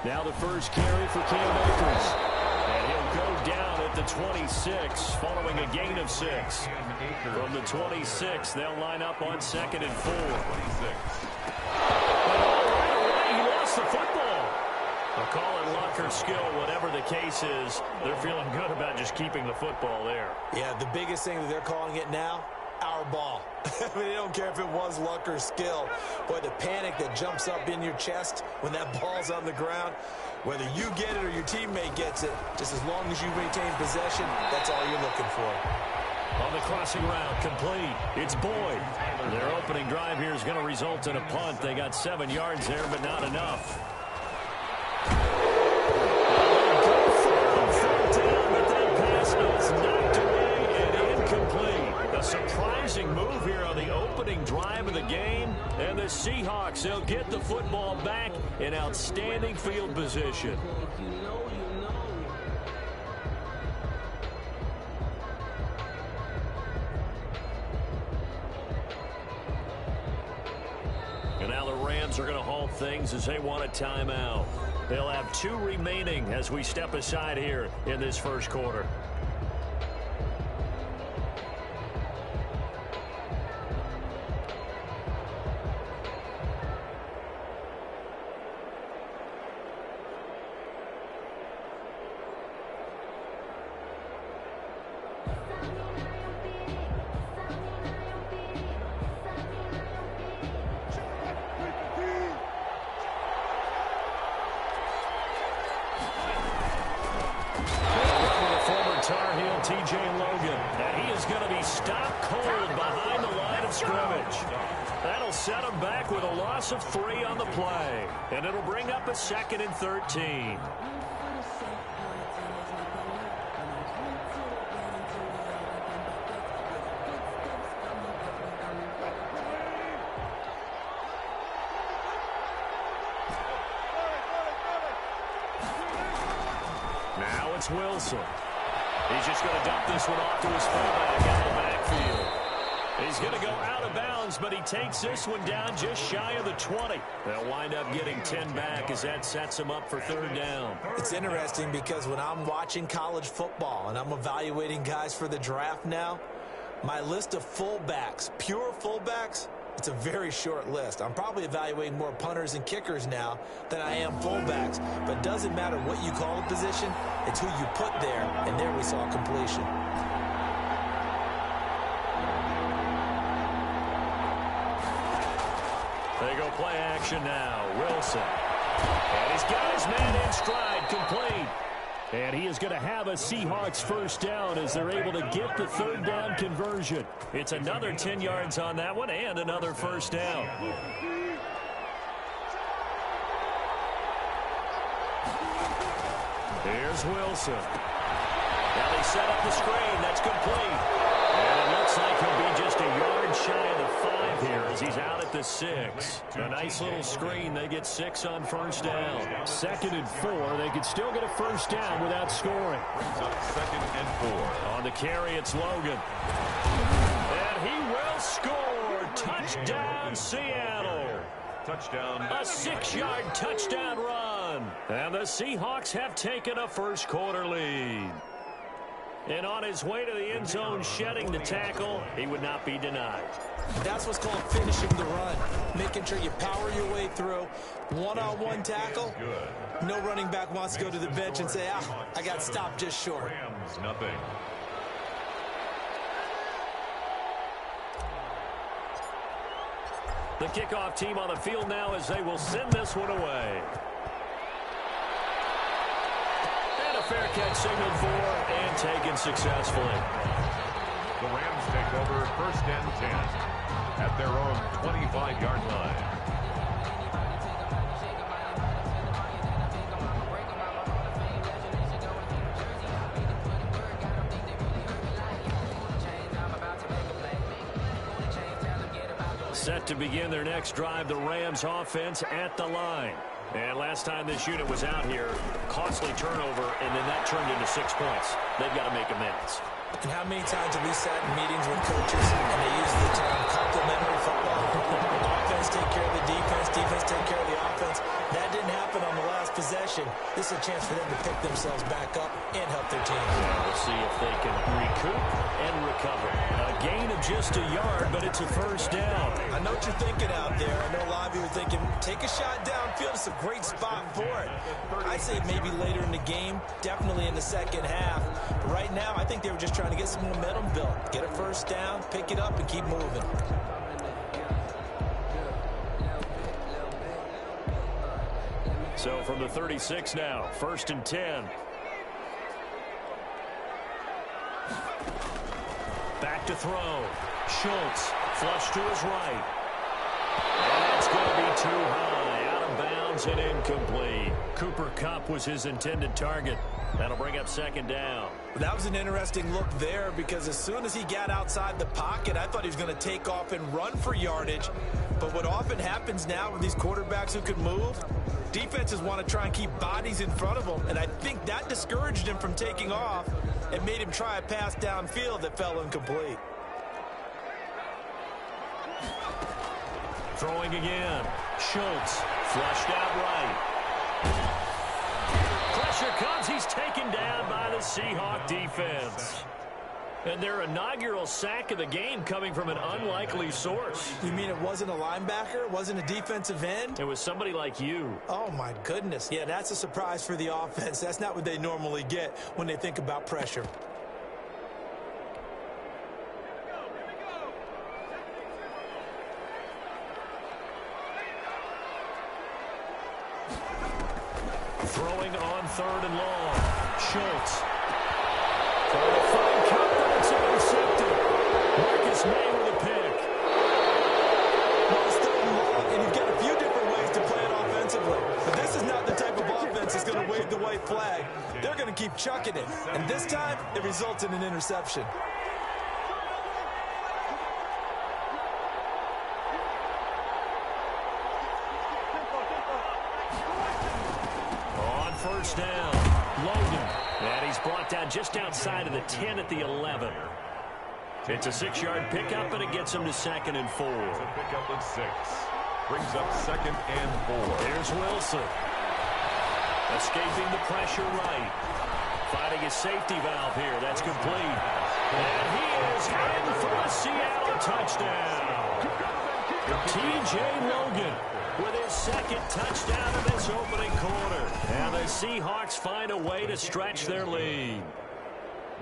Now the first carry for Cam Akers. And he'll go down at the 26 following a gain of 6. From the 26, they'll line up on 2nd and 4. He lost the football. A call it luck or skill, whatever the case is, they're feeling good about just keeping the football there. Yeah, the biggest thing that they're calling it now, our ball. I mean, they don't care if it was luck or skill. Boy, the panic that jumps up in your chest when that ball's on the ground, whether you get it or your teammate gets it, just as long as you maintain possession, that's all you're looking for. On the crossing route, complete. It's Boyd. Their opening drive here is going to result in a punt. They got 7 yards there, but not enough. A surprising move here on the opening drive of the game. And the Seahawks, they'll get the football back in outstanding field position. And now the Rams are going to halt things as they want a timeout. They'll have 2 remaining as we step aside here in this first quarter. Of 3 on the play, and it'll bring up a 2nd and 13. Now it's Wilson. He's just going to dump this one off to his fullback out of the backfield. He's going to go out of bounds, but he takes this one down just shy of the 20. They'll wind up getting 10 back as that sets him up for 3rd down. It's interesting because when I'm watching college football and I'm evaluating guys for the draft now, my list of fullbacks, pure fullbacks, it's a very short list. I'm probably evaluating more punters and kickers now than I am fullbacks. But it doesn't matter what you call the position, it's who you put there, and there we saw completion. They go play action now. Wilson. And he's got his man in stride, complete. And he is going to have a Seahawks first down as they're able to get the 3rd down conversion. It's another 10 yards on that one and another first down. Here's Wilson. Now they set up the screen. That's complete. And it looks like he'll be just a yard shy of the 5 here as he's out at the 6. A nice little screen. They get 6 on first down. 2nd and 4. They could still get a first down without scoring. 2nd and 4. On the carry, it's Logan. And he will score. Touchdown, Seattle. Touchdown. A 6-yard touchdown run. And the Seahawks have taken a first quarter lead. And on his way to the end zone, shedding the tackle, he would not be denied. That's what's called finishing the run, making sure you power your way through. One-on-one tackle, no running back wants to go to the bench and say, I got stopped just short. Rams, nothing. The kickoff team on the field now as they will send this one away. Fair catch signaled for and taken successfully. The Rams take over 1st and 10 at their own 25-yard line. Set to begin their next drive, the Rams offense at the line. And last time this unit was out here, costly turnover, and then that turned into 6 points. They've got to make amends. And how many times have we sat in meetings with coaches and they use the term complementary football? Offense take care of the defense, defense take care of the offense. That didn't happen on the last possession, this is a chance for them to pick themselves back up and help their team. Yeah, we'll see if they can recoup and recover. A gain of just a yard, but it's a first down. I know what you're thinking out there. I know a lot of you are thinking, take a shot downfield. It's a great spot for it. I say maybe later in the game, definitely in the second half. But right now, I think they were just trying to get some momentum built. Get a first down, pick it up, and keep moving. So from the 36 now, 1st and 10. Back to throw. Schultz, flush to his right. And that's going to be too high. Out of bounds and incomplete. Cooper Kupp was his intended target. That'll bring up 2nd down. That was an interesting look there because as soon as he got outside the pocket, I thought he was going to take off and run for yardage. But what often happens now with these quarterbacks who can move, defenses want to try and keep bodies in front of them, and I think that discouraged him from taking off and made him try a pass downfield that fell incomplete. Throwing again. Schultz, flushed out right. Pressure comes. He's taken down by the Seahawk defense. And their inaugural sack of the game coming from an unlikely source. You mean it wasn't a linebacker? It wasn't a defensive end? It was somebody like you. Oh, my goodness. Yeah, that's a surprise for the offense. That's not what they normally get when they think about pressure. Throwing on 3rd and long. Schultz. Trying to find Kupp, but it's intercepted. Marcus May with a pick. Well, it's 3rd and long, and you've got a few different ways to play it offensively. But this is not the type of offense that's going to wave the white flag. They're going to keep chucking it. And this time, it results in an interception. On 1st down, Logan. And he's brought down just outside of the 10 at the 11. It's a 6-yard pickup, and it gets him to 2nd and 4. It's a pickup of 6. Brings up 2nd and 4. Here's Wilson. Escaping the pressure right. Finding his safety valve here. That's complete. And he is in for a Seattle touchdown. T.J. Logan with his 2nd touchdown of this opening quarter. And the Seahawks find a way to stretch their lead.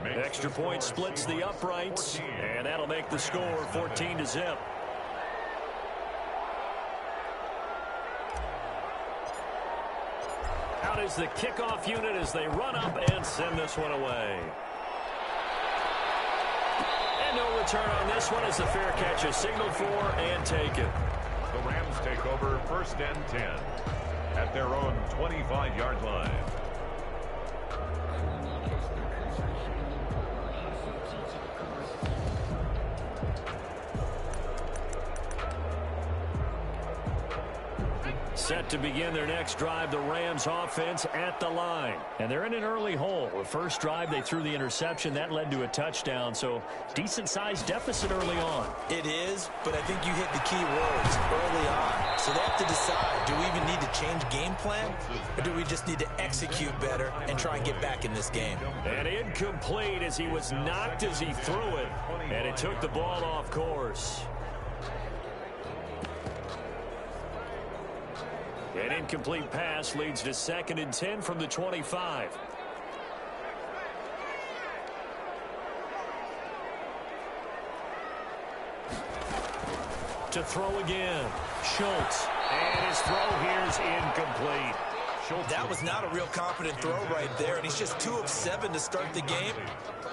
Extra point splits the uprights, and that'll make the score 14-0. Out is the kickoff unit as they run up and send this one away. And no return on this one as the fair catch is signaled for and taken. The Rams take over 1st and 10 at their own 25-yard line. Set to begin their next drive, the Rams offense at the line. And they're in an early hole. The first drive, they threw the interception. That led to a touchdown, so decent-sized deficit early on. It is, but I think you hit the key words early on. So they have to decide, do we even need to change game plan, or do we just need to execute better and try and get back in this game? And incomplete as he was knocked as he threw it, and it took the ball off course. An incomplete pass leads to 2nd and 10 from the 25. To throw again. Schultz. And his throw here is incomplete. That was not a real confident throw right there, and he's just 2 of 7 to start the game.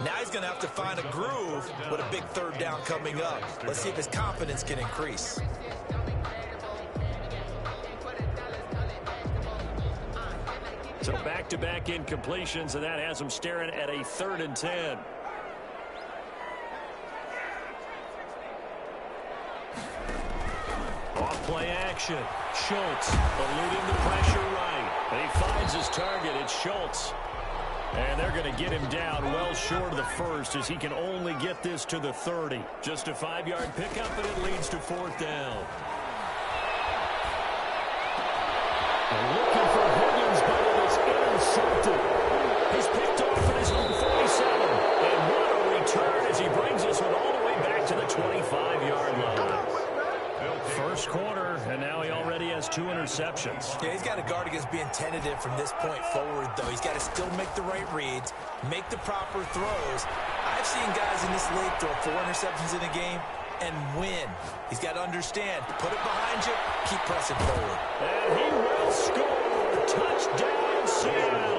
Now he's going to have to find a groove with a big 3rd down coming up. Let's see if his confidence can increase. So back-to-back incompletions, and that has him staring at a 3rd and 10. Off-play action. Schultz eluding the pressure right. And he finds his target. It's Schultz. And they're going to get him down well short of the 1st as he can only get this to the 30. Just a 5-yard pickup, and it leads to 4th down. And looking for Higgins, but interceptions. Yeah, he's got to guard against being tentative from this point forward, though. He's got to still make the right reads, make the proper throws. I've seen guys in this league throw 4 interceptions in a game and win. He's got to understand, put it behind you, keep pressing forward. And he will score. Touchdown, Seattle.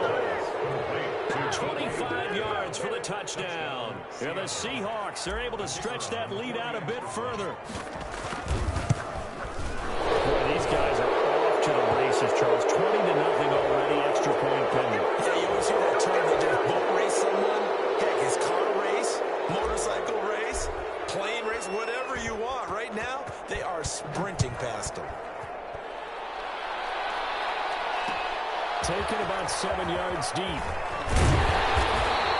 25 yards for the touchdown. And the Seahawks are able to stretch that lead out a bit further. Boy, these guys are off to the races, Charles. 20-0 already, extra point pending. Yeah, you always hear that term, they just boat race someone. Heck, it's car race, motorcycle race, plane race, whatever you want. Right now, they are sprinting past them. Taken about 7 yards deep.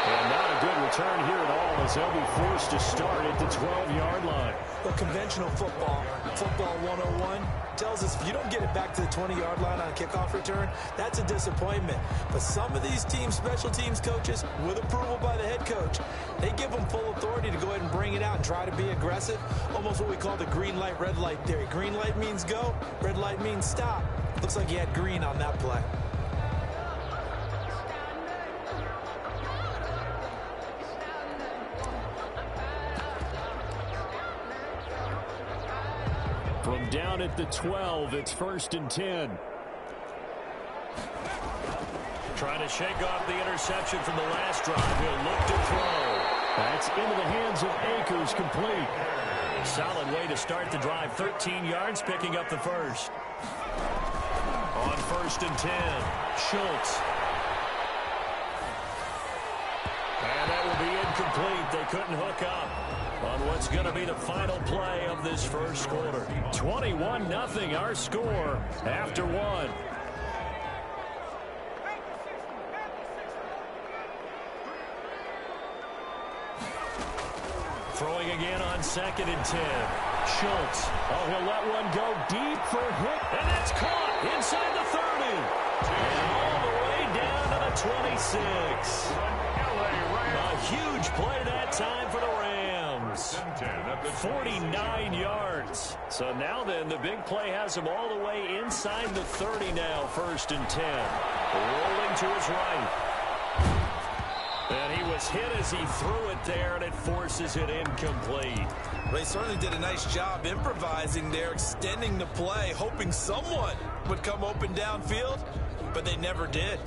And not a good return here at all as they'll be forced to start at the 12-yard line. Well, conventional football 101, tells us if you don't get it back to the 20-yard line on a kickoff return, that's a disappointment. But some of these teams, special teams coaches, with approval by the head coach, they give them full authority to go ahead and bring it out and try to be aggressive. Almost what we call the green light, red light theory. Green light means go, red light means stop. Looks like he had green on that play. From down at the 12, it's 1st and 10. Trying to shake off the interception from the last drive. He'll look to throw. That's into the hands of Akers, complete. Solid way to start the drive. 13 yards, picking up the first. On 1st and 10, Schultz. And that will be incomplete. They couldn't hook up on what's going to be the final play of this first quarter. 21-0, our score after 1. Throwing again on 2nd and 10. Schultz. Oh, he'll let one go deep for a hit. And that's caught inside the 30. And all the way down to the 26. A huge play that time for the Rams. 49 yards. So now then, the big play has him all the way inside the 30 now, 1st and 10. Rolling to his right. And he was hit as he threw it there, and it forces it incomplete. Well, he certainly did a nice job improvising there, extending the play, hoping someone would come open downfield, but they never did.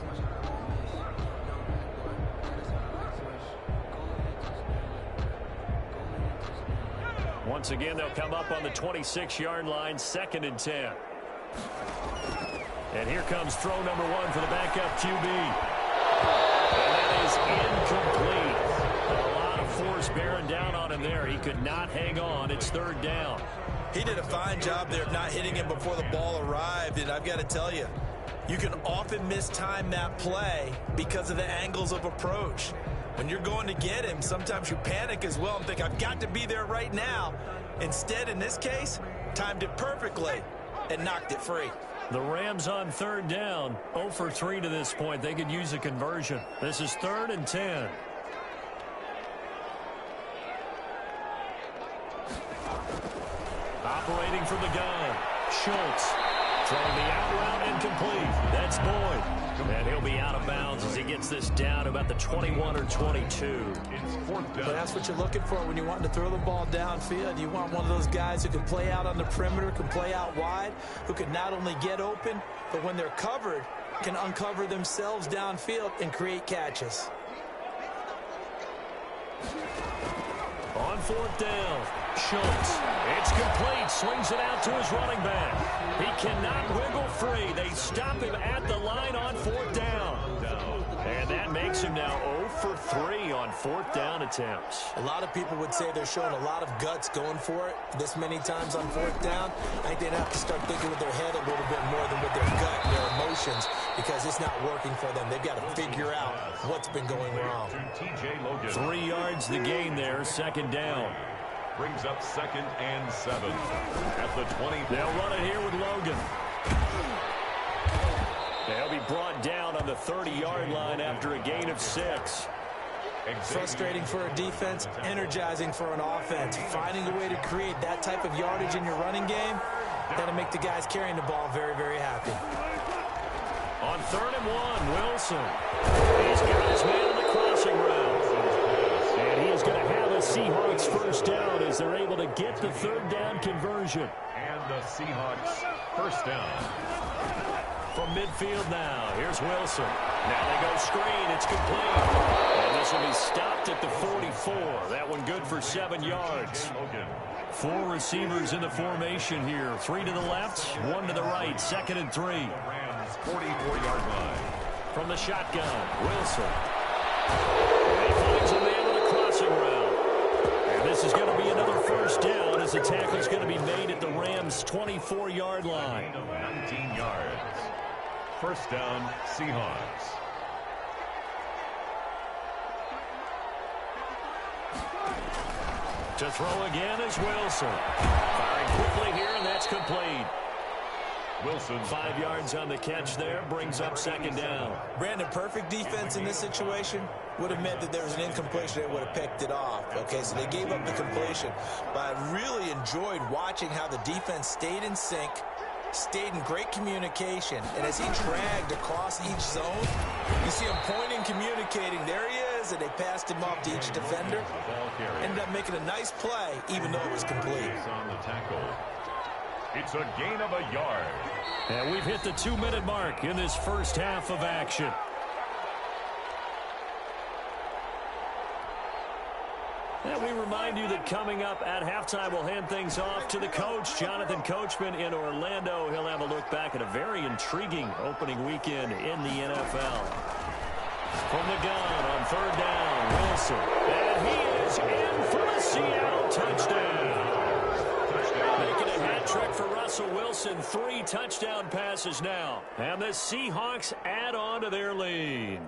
Once again, they'll come up on the 26-yard line, 2nd and 10. And here comes throw number 1 for the backup QB. And that is incomplete. A lot of force bearing down on him there. He could not hang on. It's 3rd down. He did a fine job there of not hitting him before the ball arrived, and I've got to tell you, you can often mistime that play because of the angles of approach. When you're going to get him, sometimes you panic as well and think, I've got to be there right now. Instead, in this case, timed it perfectly and knocked it free. The Rams on 3rd down, 0 for 3 to this point. They could use a conversion. This is 3rd and 10. Operating from the gun, Schultz. Throwing the out route incomplete. That's Boyd. And he'll be out of bounds as he gets this down about the 21 or 22. But that's what you're looking for when you want to throw the ball downfield. You want one of those guys who can play out on the perimeter, can play out wide, who can not only get open, but when they're covered, can uncover themselves downfield and create catches. On 4th down, Schultz. It's complete. Slings it out to his running back. He cannot wiggle free. They stop him at the line on 4th down. And that makes him now 0 for 3 on 4th down attempts. A lot of people would say they're showing a lot of guts going for it this many times on 4th down. I think they'd have to start thinking with their head a little bit more than with their gut and their emotions, because it's not working for them. They've got to figure out what's been going wrong. 3 yards the gain there, 2nd down. Brings up 2nd and 7 at the 20. They'll run it here with Logan. They'll be brought down on the 30-yard line after a gain of 6. Frustrating for a defense, energizing for an offense. Finding a way to create that type of yardage in your running game, That'll make the guys carrying the ball very, very happy. On 3rd and 1, Wilson. He's got his man in the crossing route. And he is going to have a Seahawks first down as they're able to get the 3rd down conversion. And the Seahawks first down. From midfield now, here's Wilson. Now they go screen, it's complete. And this will be stopped at the 44. That one good for 7 yards. 4 receivers in the formation here. 3 to the left, 1 to the right. 2nd and 3. Rams 44-yard line. From the shotgun, Wilson. And he finds a man with a crossing route. And this is going to be another first down as the tackle is going to be made at the Rams' 24-yard line. 19 yards. First down, Seahawks. To throw again is Wilson. Firing quickly here, and that's complete. Wilson. 5 yards on the catch there, brings up 2nd down. Brandon, perfect defense in this situation would have meant that there was an incompletion. They would have picked it off. Okay, so they gave up the completion. But I really enjoyed watching how the defense stayed in sync, stayed in great communication. And as he dragged across each zone, you see him pointing, communicating. There he is, and they passed him off to each defender. Ended up making a nice play, even though it was complete. On the tackle. It's a gain of a yard. And we've hit the 2-minute mark in this first half of action. And we remind you that coming up at halftime, we'll hand things off to the coach, Jonathan Coachman in Orlando. He'll have a look back at a very intriguing opening weekend in the NFL. From the gun on 3rd down, Wilson. And he is in for the Seattle touchdown. Making a hat trick for Russell Wilson. 3 touchdown passes now. And the Seahawks add on to their lead.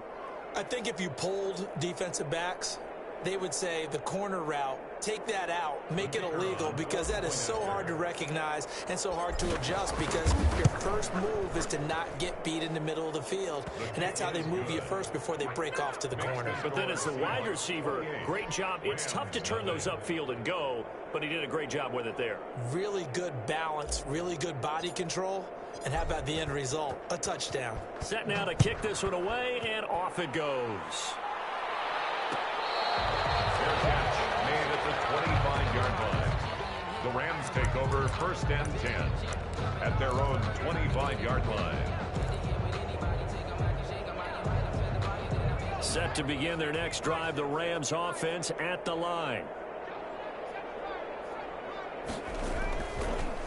I think if you polled defensive backs, they would say the corner route, take that out, make it illegal, because that is so hard to recognize and so hard to adjust, because your first move is to not get beat in the middle of the field, and that's how they move you first before they break off to the corner. But then as the wide receiver, great job. It's tough to turn those upfield and go, but he did a great job with it there. Really good balance, really good body control, and how about the end result? A touchdown. Set now to kick this one away, and off it goes. Fair catch made at the 25-yard line. The Rams take over 1st and 10 at their own 25-yard line. Set to begin their next drive, the Rams offense at the line.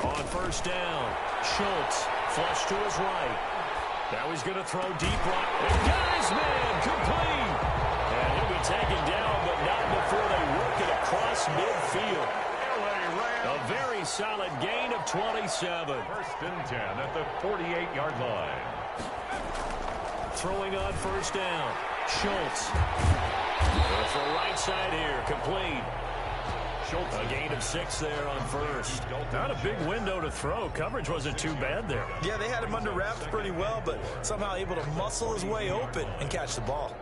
On 1st down, Schultz flush to his right. Now he's going to throw deep right. And guys, man, complete. And he'll be taken down, but not before they work it across midfield. A very solid gain of 27. 1st and 10 at the 48-yard line. Throwing on 1st down, Schultz. Off the right side here, complete. Schultz, a gain of 6 there on 1st. Not a big window to throw. Coverage wasn't too bad there. Yeah, they had him under wraps pretty well, but somehow able to muscle his way open and catch the ball.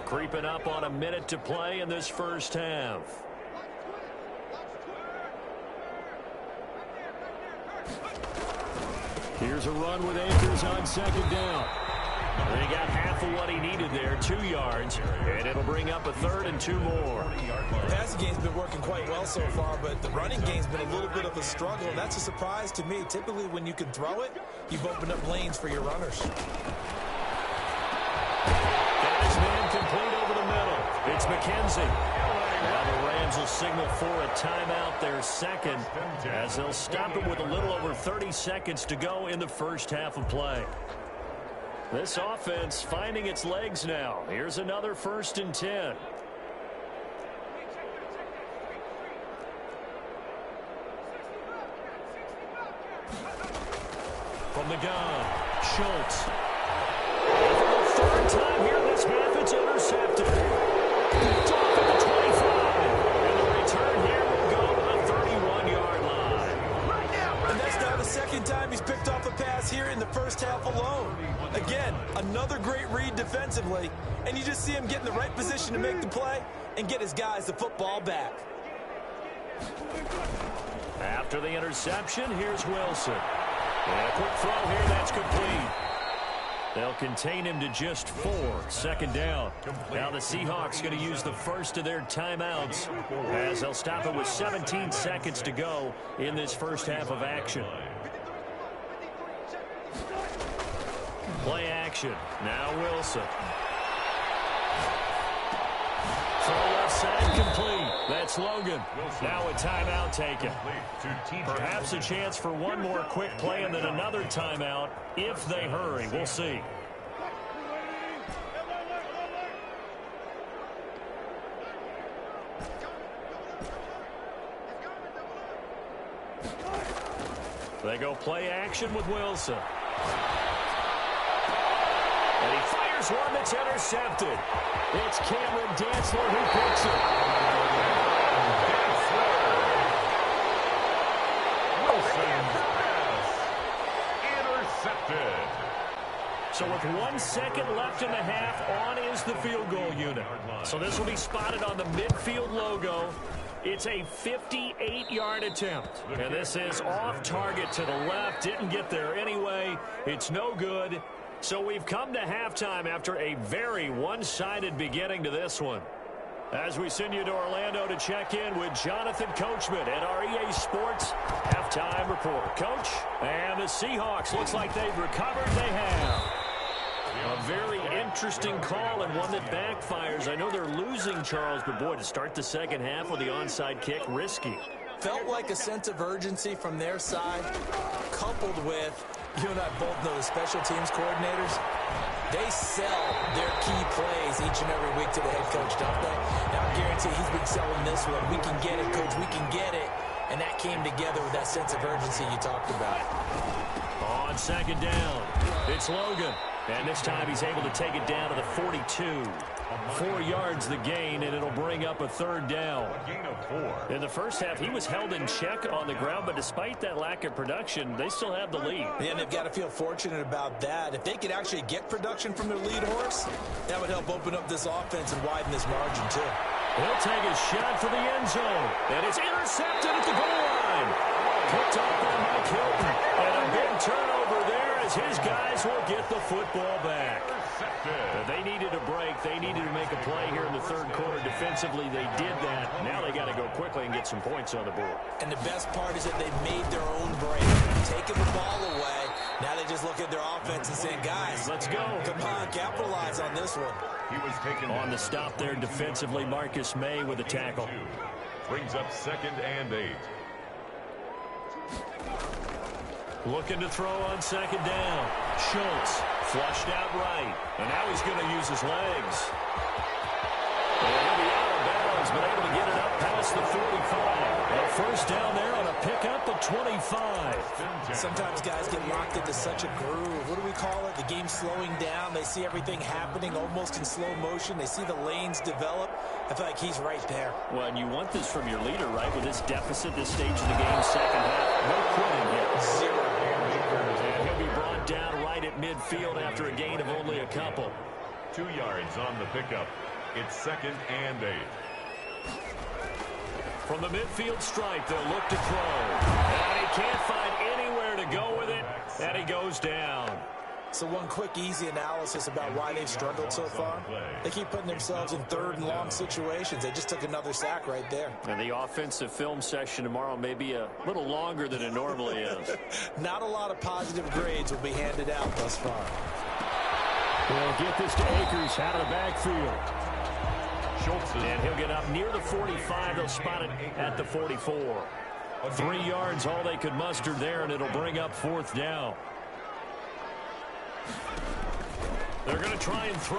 Creeping up on a minute to play in this first half. Here's a run with Akers on 2nd down. And he got half of what he needed there, 2 yards, and it'll bring up a 3rd and 2 more. The passing game's been working quite well so far, but the running game's been a little bit of a struggle, and that's a surprise to me. Typically, when you can throw it, you've opened up lanes for your runners. Got his man complete over the middle. It's McKenzie. Now the Rams will signal for a timeout, their 2nd, as they'll stop it with a little over 30 seconds to go in the first half of play. This offense finding its legs now. Here's another 1st and 10. From the gun, Schultz. And for the 3rd time here in this half, it's intercepted. It's off at the 25. And the return here will go to the 31-yard line. And that's now the 2nd time he's picked off a pass just here in the first half alone. Again, another great read defensively, and you just see him get in the right position to make the play and get his guys the football back. After the interception, here's Wilson. And a quick throw here, that's complete. They'll contain him to just 4. Second down. Now the Seahawks going to use the first of their timeouts as they'll stop it with 17 seconds to go in this first half of action. Play action. Now Wilson. Throw left side complete. That's Logan. Now a timeout taken. Perhaps a chance for one more quick play and then another timeout if they hurry. We'll see. They go play action with Wilson. And he fires one that's intercepted. It's Cameron Dantzler who picks it. Wilson intercepted. So with 1 second left in the half, on is the field goal unit. So this will be spotted on the midfield logo. It's a 58-yard attempt. And this is off target to the left. Didn't get there anyway. It's no good. So we've come to halftime after a very one-sided beginning to this one. As we send you to Orlando to check in with Jonathan Coachman at our EA Sports halftime report. Coach, and the Seahawks looks like they've recovered. They have. A very interesting call and one that backfires. I know they're losing, Charles, but boy, to start the second half with the onside kick, risky. Felt like a sense of urgency from their side, coupled with, you and I both know the special teams coordinators. They sell their key plays each and every week to the head coach, don't they? Now, I guarantee he's been selling this one. We can get it, coach. We can get it. And that came together with that sense of urgency you talked about. On second down, it's Logan. And this time he's able to take it down to the 42. 4 yards the gain, and it'll bring up a third down. In the first half, he was held in check on the ground, but despite that lack of production, they still have the lead. Yeah, and they've got to feel fortunate about that. If they could actually get production from their lead horse, that would help open up this offense and widen this margin, too. He'll take a shot for the end zone, and it's intercepted at the goal line. Picked off by Mike Hilton, and a big turnover there as his guys will get the football back. They needed a break. They needed to make a play here in the third quarter. Defensively, they did that. Now they got to go quickly and get some points on the board. And the best part is that they made their own break, taking the ball away. Now they just look at their offense and saying, guys, let's go. Come on, capitalize on this one. He was taken on the stop there defensively. Marcus May with a tackle. Brings up 2nd and 8. Looking to throw on second down. Schultz flushed out right. And now he's going to use his legs. And he'll be out of bounds, but able to get it up past the 45. A first down there on a pickup of 25. Sometimes guys get locked into such a groove. What do we call it? The game's slowing down. They see everything happening almost in slow motion. They see the lanes develop. I feel like he's right there. Well, and you want this from your leader, right? With this deficit, this stage of the game, second half. No quitting here. 0. And he'll be brought down right at midfield after a gain of only a couple. 2 yards on the pickup. It's 2nd and 8. From the midfield stripe, they'll look to throw. And he can't find anywhere to go with it, and he goes down. So one quick, easy analysis about why they've struggled so far. They keep putting themselves in third and long situations. They just took another sack right there. And the offensive film session tomorrow may be a little longer than it normally is. Not a lot of positive grades will be handed out thus far. We'll get this to Akers out of the backfield. Schultz, and he'll get up near the 45. They'll spot it at the 44. 3 yards, all they could muster there, and it'll bring up 4th down. They're going to try and throw.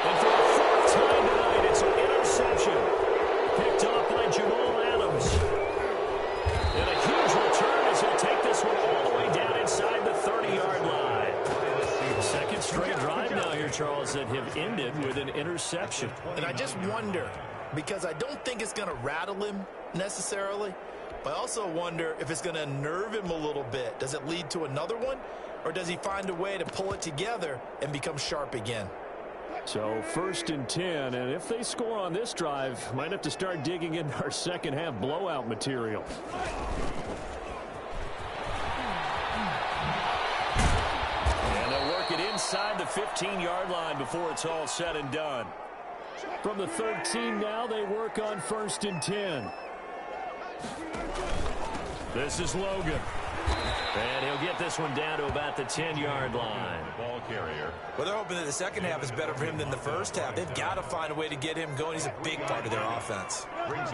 And for the 4th time tonight, it's an interception. Picked off by Jamal Adams. And a huge return as he'll take this one all the way down inside the 30-yard line. Second straight drive now here, Charles, that have ended with an interception. And I just wonder, because I don't think it's going to rattle him necessarily, I also wonder if it's going to unnerve him a little bit. Does it lead to another one, or does he find a way to pull it together and become sharp again? So 1st and 10, and if they score on this drive, might have to start digging into our second half blowout material. And they'll work it inside the 15-yard line before it's all said and done. From the 13 now, they work on 1st and 10. This is Logan. And he'll get this one down to about the 10-yard line. Ball carrier. Well, they're hoping that the second half is better for him than the first half. They've got to find a way to get him going. He's a big part of their offense.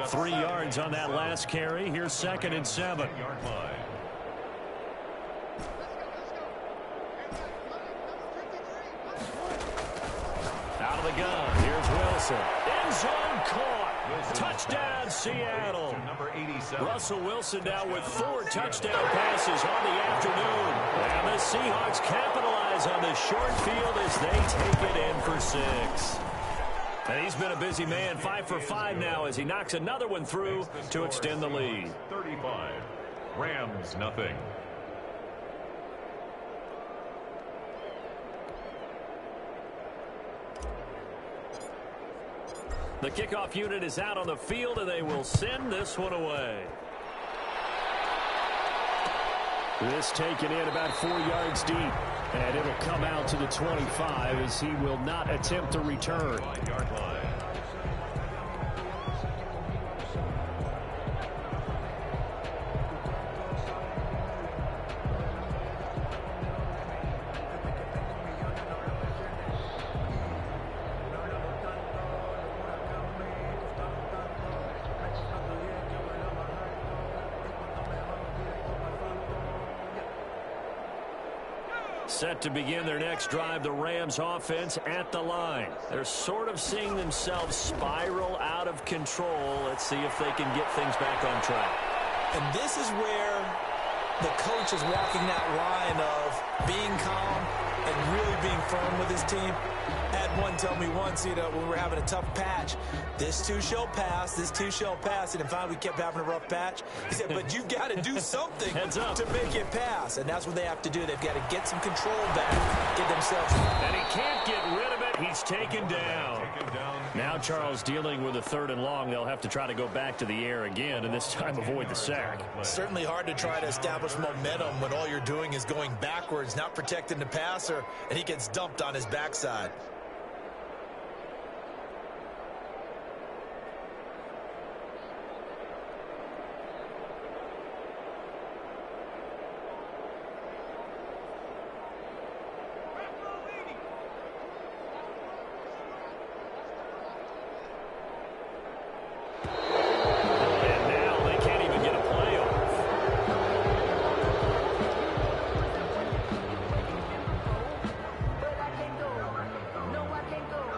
3 yards on that last carry. Here's 2nd and 7. Out of the gun. Here's Wilson. End zone caught. Touchdown, Seattle. Russell Wilson now with 4 touchdown passes on the afternoon. And the Seahawks capitalize on the short field as they take it in for 6. And he's been a busy man, 5 for 5 now as he knocks another one through to extend the lead. 35. Rams, nothing. The kickoff unit is out on the field, and they will send this one away. This taken in about 4 yards deep, and it'll come out to the 25 as he will not attempt to return. 5-yard line. Set to begin their next drive, the Rams offense at the line. They're sort of seeing themselves spiral out of control. Let's see if they can get things back on track. And this is where the coach is walking that line of being calm and really being firm with his team. I had one tell me once, when we were having a tough patch, this too shall pass, this too shall pass. And finally we kept having a rough patch. He said, but you've got to do something to make it pass. And that's what they have to do. They've got to get some control back, get themselves. And he can't get rid of it. He's taken down. Now Charles dealing with a 3rd and long. They'll have to try to go back to the air again, and this time avoid the sack. It's certainly hard to try to establish momentum when all you're doing is going backwards, not protecting the passer, and he gets dumped on his backside.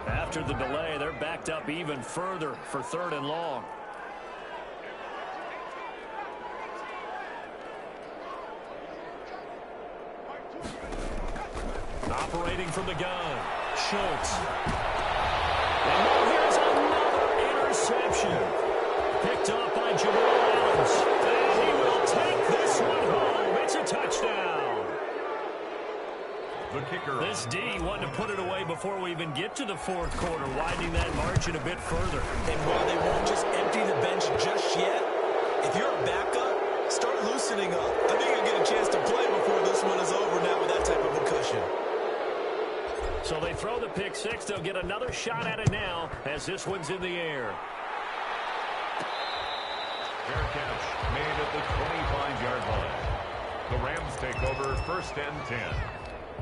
After the delay, they're backed up even further for 3rd and long. Operating from the gun, Schultz. And now here's another interception. Picked up by Jamal Adams. And he will take this one home. It's a touchdown. The kicker. This D wanted to put it away before we even get to the 4th quarter, widening that margin a bit further. And while they won't just empty the bench just yet, if you're a backup, start loosening up. I think you'll get a chance to play before this one is over now with that type of a cushion. So they throw the pick 6. They'll get another shot at it now as this one's in the air. Fair catch made at the 25-yard line. The Rams take over 1st and 10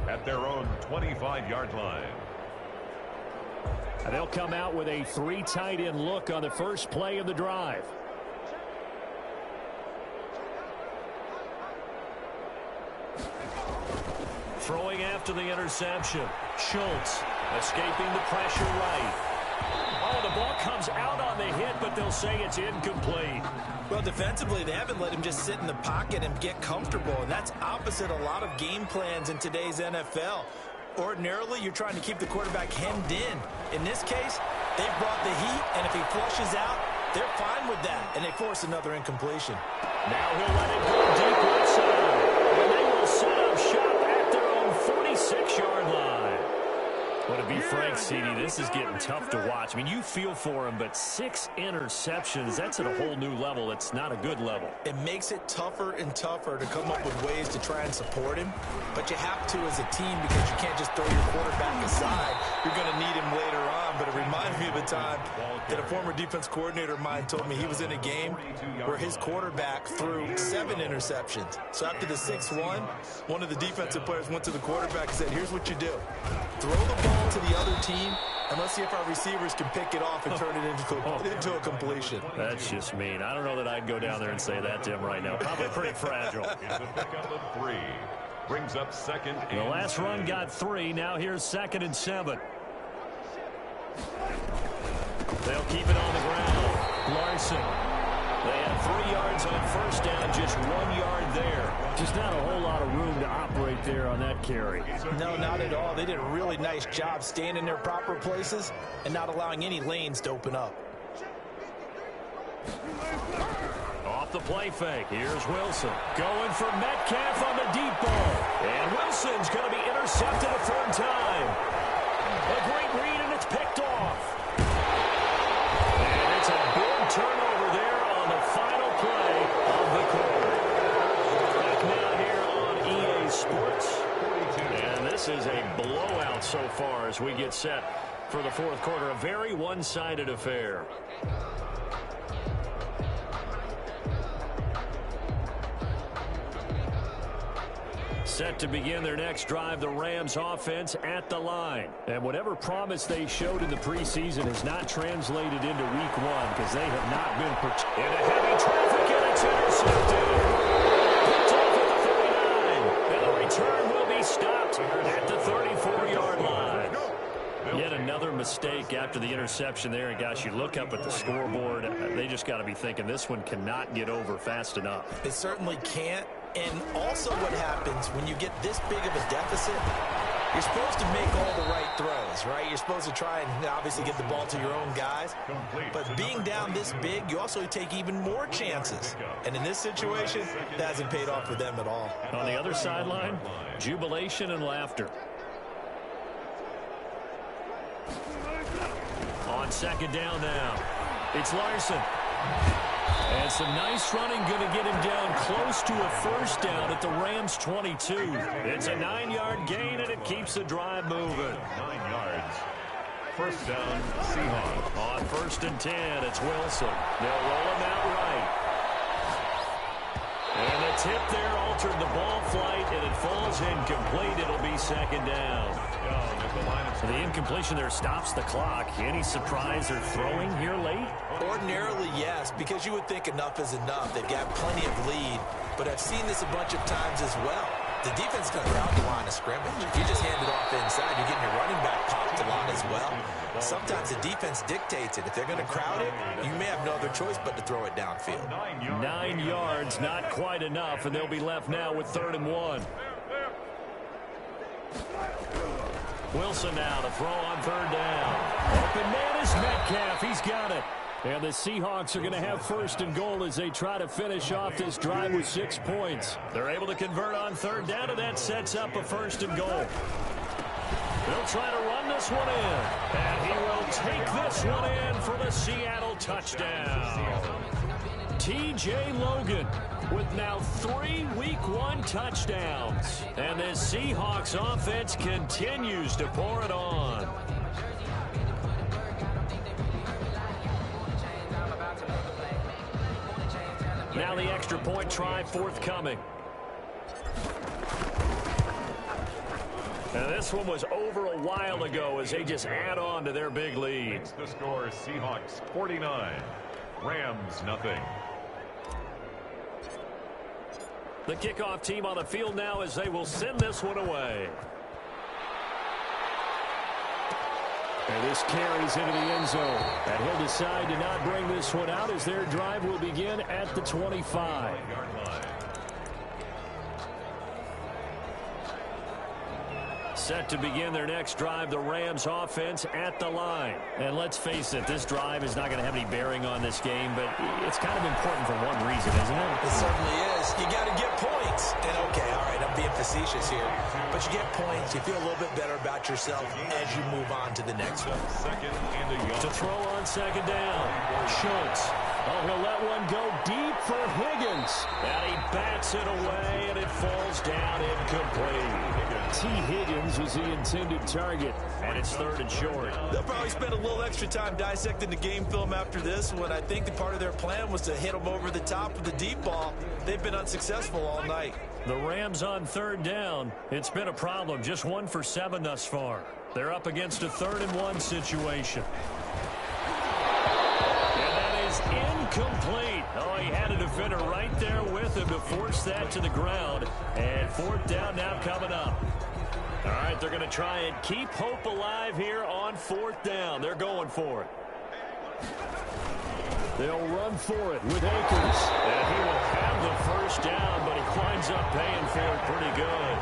at their own 25-yard line. And they'll come out with a 3 tight end look on the first play of the drive. Throwing after the interception. Schultz escaping the pressure right. Oh, the ball comes out on the hit, but they'll say it's incomplete. Well, defensively, they haven't let him just sit in the pocket and get comfortable, and that's opposite a lot of game plans in today's NFL. Ordinarily, you're trying to keep the quarterback hemmed in. In this case, they've brought the heat, and if he flushes out, They're fine with that, and they force another incompletion. Now he'll let it go deep right side. And they will set up shop at their own 46-yard line. Well, to be frank, CD, this is getting tough to watch. I mean, you feel for him, but 6 interceptions, that's at a whole new level. It's not a good level. It makes it tougher and tougher to come up with ways to try and support him. But you have to as a team because you can't just throw your quarterback aside. You're going to need him later on. But it reminds me of a time that a former defense coordinator of mine told me he was in a game where his quarterback threw 7 interceptions. So after the 6-1, one of the defensive players went to the quarterback and said, here's what you do. Throw the ball to the other team, and let's see if our receivers can pick it off and turn it into a completion. That's just mean. I don't know that I'd go down there and say that to him right now. Probably pretty fragile. It's a pickup of 3. Brings up 2nd. The last run got 3. Now here's 2nd and 7. They'll keep it on the ground. Larson. They have 3 yards on first down, just 1 yard there. Just not a whole lot of room to operate there on that carry. No, not at all. They did a really nice job staying in their proper places and not allowing any lanes to open up. Off the play fake. Here's Wilson. Going for Metcalf on the deep ball. And Wilson's going to be intercepted a 3rd time. A great read, and it's picked off. And it's a big turnover there on the final play of the quarter. Back now here on EA Sports. And this is a blowout so far as we get set for the 4th quarter. A very one-sided affair. Set to begin their next drive, the Rams offense at the line. And whatever promise they showed in the preseason has not translated into week 1 because they have not been in a heavy traffic, and it's intercepted. Picked off at the 39. And the return will be stopped at the 34-yard line. Yet another mistake after the interception there. And, gosh, you look up at the scoreboard, they just got to be thinking this one cannot get over fast enough. It certainly can't. And also what happens when you get this big of a deficit, you're supposed to make all the right throws, right? You're supposed to try and obviously get the ball to your own guys. But being down this big, you also take even more chances. And in this situation, it hasn't paid off for them at all. On the other sideline, jubilation and laughter. On 2nd down now, it's Larson. And some nice running going to get him down close to a 1st down at the Rams 22. It's a 9-yard gain, and it keeps the drive moving. 9 yards. 1st down, Seahawks. On 1st and 10, it's Wilson. They'll roll him out right. And the tip there altered the ball flight, and it falls incomplete. It'll be 2nd down. The incompletion there stops the clock. Any surprise they're throwing here late? Ordinarily, yes, because you would think enough is enough. They've got plenty of lead, but I've seen this a bunch of times as well. The defense is going to crowd the line of scrimmage. If you just hand it off inside, you're getting your running back popped a lot as well. Sometimes the defense dictates it. If they're going to crowd it, you may have no other choice but to throw it downfield. 9 yards, not quite enough, and they'll be left now with 3rd and 1. Wilson now to throw on 3rd down. Open man is Metcalf. He's got it. And the Seahawks are going to have 1st and goal as they try to finish off this drive with 6 points. They're able to convert on 3rd down, and that sets up a 1st and goal. They'll try to run this one in. And he will take this one in for the Seattle touchdown. T.J. Logan with now 3 Week 1 touchdowns. And this Seahawks offense continues to pour it on. Now the extra point try forthcoming. And this one was over a while ago as they just add on to their big lead. The score is Seahawks 49, Rams nothing. The kickoff team on the field now as they will send this one away. And this carries into the end zone. And he'll decide to not bring this one out as their drive will begin at the 25. Set to begin their next drive, the Rams offense at the line. And let's face it, this drive is not going to have any bearing on this game, but it's kind of important for one reason, isn't it? It certainly is. You got to get points. And okay, all right, I'm being facetious here, but you get points, you feel a little bit better about yourself as you move on to the next one. Second and a yard. To throw on second down, Schultz. Oh, he'll let one go deep for Higgins. And he bats it away, and it falls down incomplete. T. Higgins was the intended target, and it's third and short. They'll probably spend a little extra time dissecting the game film after this one. I think the part of their plan was to hit them over the top with the deep ball. They've been unsuccessful all night. The Rams on third down. It's been a problem. Just 1 for 7 thus far. They're up against a 3rd and 1 situation. And that is incomplete. Oh, he had a defender right there with him to force that to the ground. And 4th down now coming up. All right, they're going to try and keep hope alive here on 4th down. They're going for it. They'll run for it with Akers. And he will have the first down, but he winds up paying for it pretty good.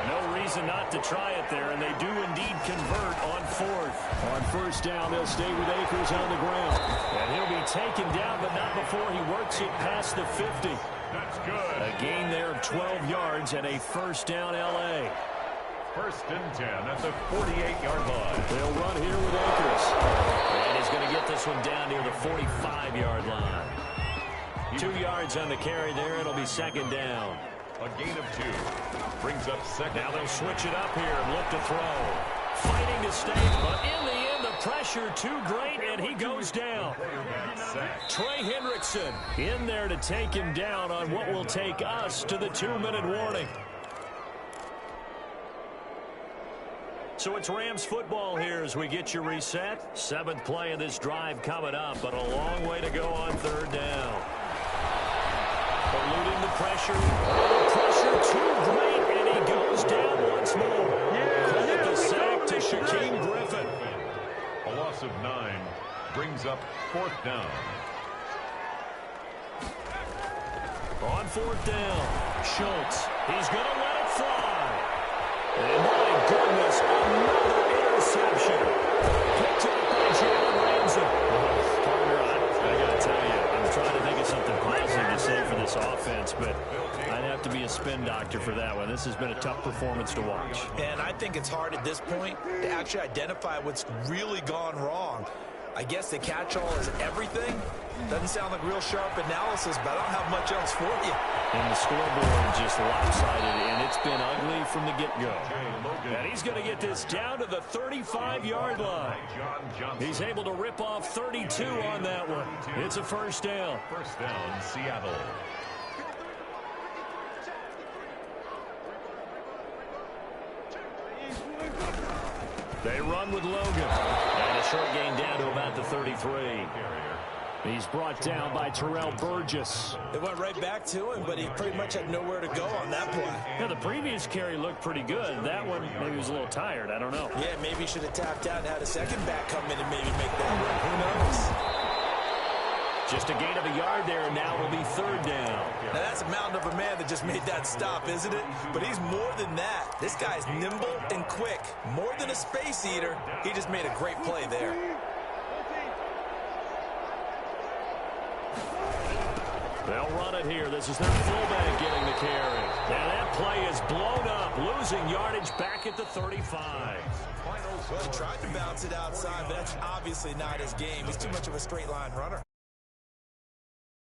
No reason not to try it there, and they do indeed convert on 4th. On 1st down, they'll stay with Akers on the ground. And he'll be taken down, but not before he works it past the 50. That's good. A gain there of 12 yards and a 1st down L.A. 1st and 10 at the 48-yard line. They'll run here with Akers. And he's going to get this one down near the 45-yard line. 2 yards on the carry there. It'll be 2nd down. A gain of 2. Brings up 2nd. Now they'll switch it up here and look to throw. Fighting to stay, but in the end, the pressure too great, and he goes down. Trey Hendrickson in there to take him down on what will take us to the 2-minute warning. So it's Rams football here as we get you reset. 7th play of this drive coming up, but a long way to go on 3rd down. Eluding the pressure. The pressure too great, and he goes down once more. Credit the sack to Shaquem Griffin. A loss of 9 brings up 4th down. On 4th down, Schultz. He's going to let it fly. And my goodness, another interception. Picked up by Jalen Ramsey. Partner, I got to tell you, I'm trying to think of something positive to say for this offense, but I'd have to be a spin doctor for that one. This has been a tough performance to watch. And I think it's hard at this point to actually identify what's really gone wrong. I guess the catch-all is everything. Doesn't sound like real sharp analysis, but I don't have much else for you. And the scoreboard just lopsided, and it's been ugly from the get-go. And he's going to get this down to the 35-yard line. He's able to rip off 32 on that one. It's a 1st down. 1st down, Seattle. They run with Logan. And a short gain down to about the 33. He's brought down by Terrell Burgess. It went right back to him, but he pretty much had nowhere to go on that play. Yeah, the previous carry looked pretty good. That one, maybe he was a little tired. I don't know. Yeah, maybe he should have tapped out and had a second back come in and maybe make that work. Who knows? Just a gain of a yard there, and now will be 3rd down. Now, that's a mountain of a man that just made that stop, isn't it? But he's more than that. This guy's nimble and quick. More than a space eater. He just made a great play there. They'll run it here. This is their fullback getting the carry. Now that play is blown up, losing yardage back at the 35. Well, he tried to bounce it outside, but that's obviously not his game. He's too much of a straight line runner.